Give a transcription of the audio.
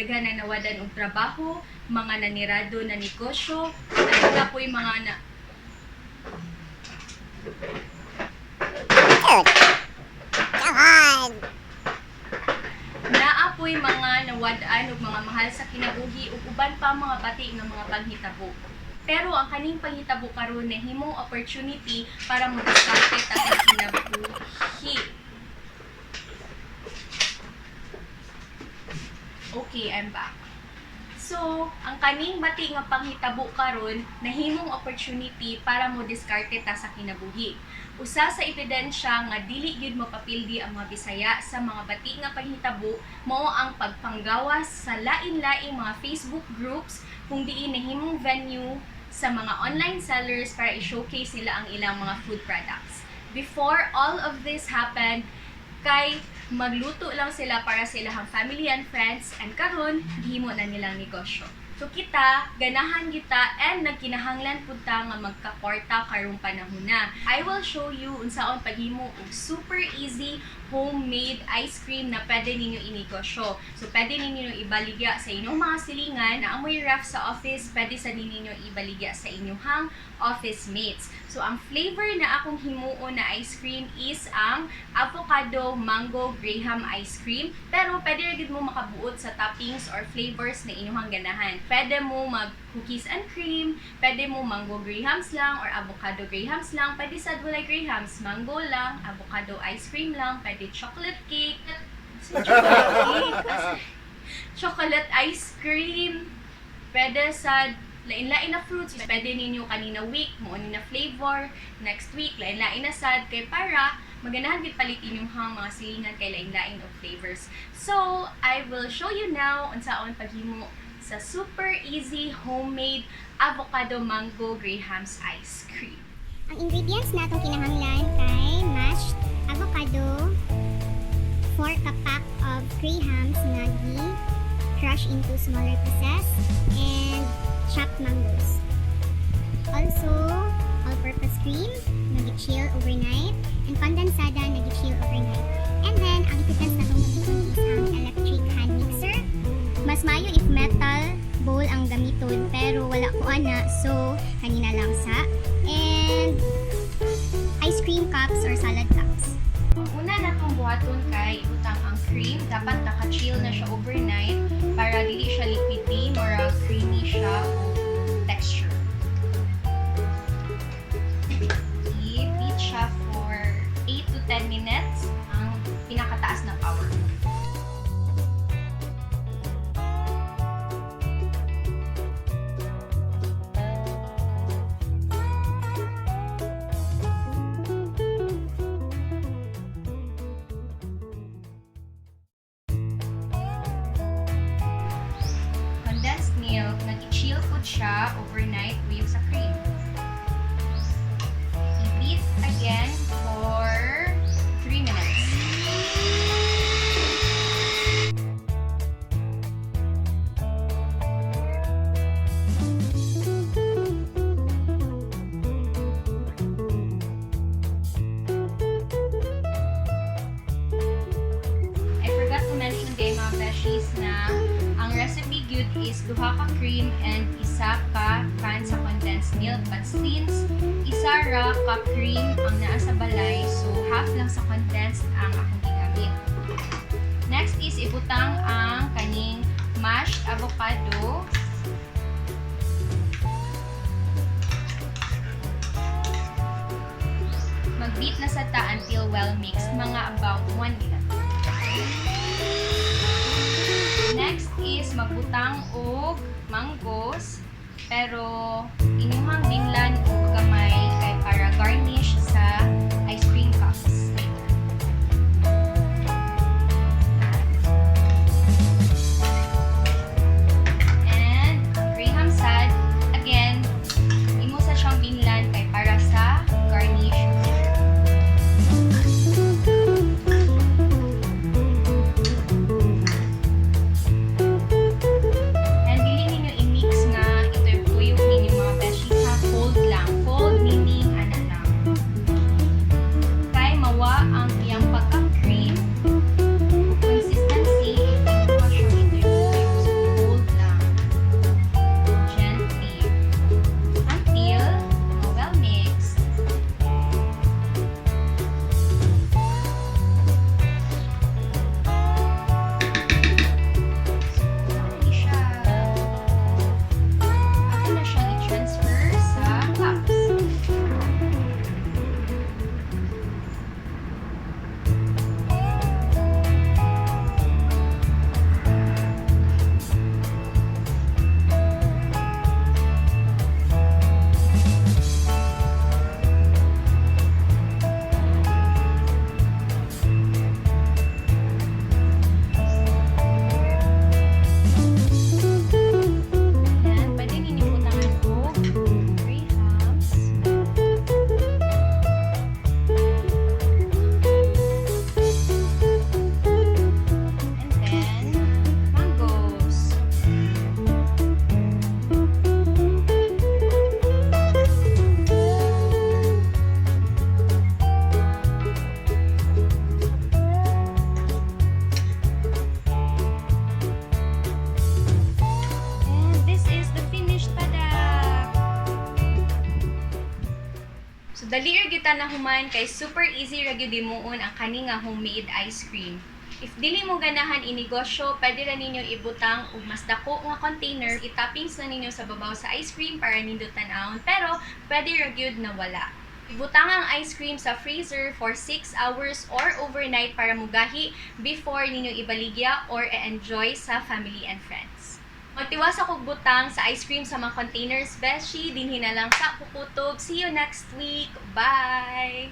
daghan na nawadan og trabaho, mga nanirado na negosyo, at apoy mga na naapoy mga nawad-an ug mga mahal sa kinabuhi ug uban pa mga bati nga mga panghitabo. Pero ang kaning panghitabo karon nahimong opportunity para mag-diskarte ta sa kinabuhi. Okay, I'm back. So, ang kaning bati nga panghitabo karon nahimong opportunity para mo diskarte ta sa kinabuhi. Usa sa ebidensya nga dili gyud mapapildi ang mga Bisaya sa mga bati nga panghitabo mao ang pagpanggawas sa lain-laing mga Facebook groups kung diin nahimong venue sa mga online sellers para i-showcase nila ang ilang mga food products. Before all of this happened, kay magluto lang sila para sa ilang family and friends, and karon gihimo na nilang negosyo. So kita, ganahan kita, and nagkinahanglan pud ta nga magkaporta karong panahon na. I will show you unsaon paghimo og super easy homemade ice cream na pwede ninyo inegosyo. So pwede ninyo ibaligya sa inyong mga silingan na amoy ref sa office, pwede sa ninyo ibaligya sa inyong office mates. So ang flavor na akong himuon na ice cream is ang avocado mango graham ice cream. Pero pwede rin mo makabuot sa toppings or flavors na inyong ganahan. Pwede mo mag cookies and cream, pwede mo mango grahams lang or avocado grahams lang, pwede sa walay grahams, mango lang, avocado ice cream lang, pwede chocolate cake, chocolate ice cream, pwede sa lain-lain na fruits, pwede ninyo kanina week, mo na flavor, next week, lain-lain na sad, kay para maganahan gid palit inyong mga silingan kay lain-lain of flavors. So, I will show you now unsaon paghimo sa super easy homemade avocado mango grahams ice cream. Ang ingredients natong kinahanglan kay mashed avocado, 4 ka-pack of grahams na crush into smaller pieces, and chopped mangoes. Also, all-purpose cream na gi-chill overnight, and condensada na gi-chill overnight. And then, ang equipments na itong is ang electric hand mixer. Mas mayo if metal bowl ang gamiton, pero wala ko ana, so kanina lang sa. And ice cream cups or salad cups. Ang una na itong buhaton kay ibutang ang cream, dapat naka-chill na siya overnight para dili siya liquidy, mura creamy siya o texture. I-beat siya for 8 to 10 minutes ang pinakataas na power. Condensed milk, nag-chill po siya overnight with sa cream. I-beat again for 3 minutes. I forgot to mention kay mga beshies na ang recipe good is 2 ka cream and 1 ka can sa condensed milk. But since 1 ra ka cream ang naa sa balay, so half lang sa condensed ang akong gigamit. Next is ibutang ang kaning mashed avocado. Mag-beat na sa ta until well mixed, mga about 1 minute. Next is magbutang og mangoes, pero inyong binglan og gamay kay para garnish sa ice cream cups. And graham sad, again, imo sa siyang binglan kay para sa garnish. Cold lang. Dali ra gyud ta na human kay super easy ra gyud himuon ang kani nga homemade ice cream. If dili mo ganahan inegosyo, pwede ra ninyo ibutang og mas dako nga container, i-toppings na ninyo sa babaw sa ice cream para nindot tan-awon, pero pwede ra gyud na wala. Ibutang ang ice cream sa freezer for 6 hours or overnight para mugahi before ninyo ibaligya or e-enjoy sa family and friends. Magtiwas akong butang sa ice cream sa mga containers, beshi. Dinhi na lang sa kukutob. See you next week. Bye!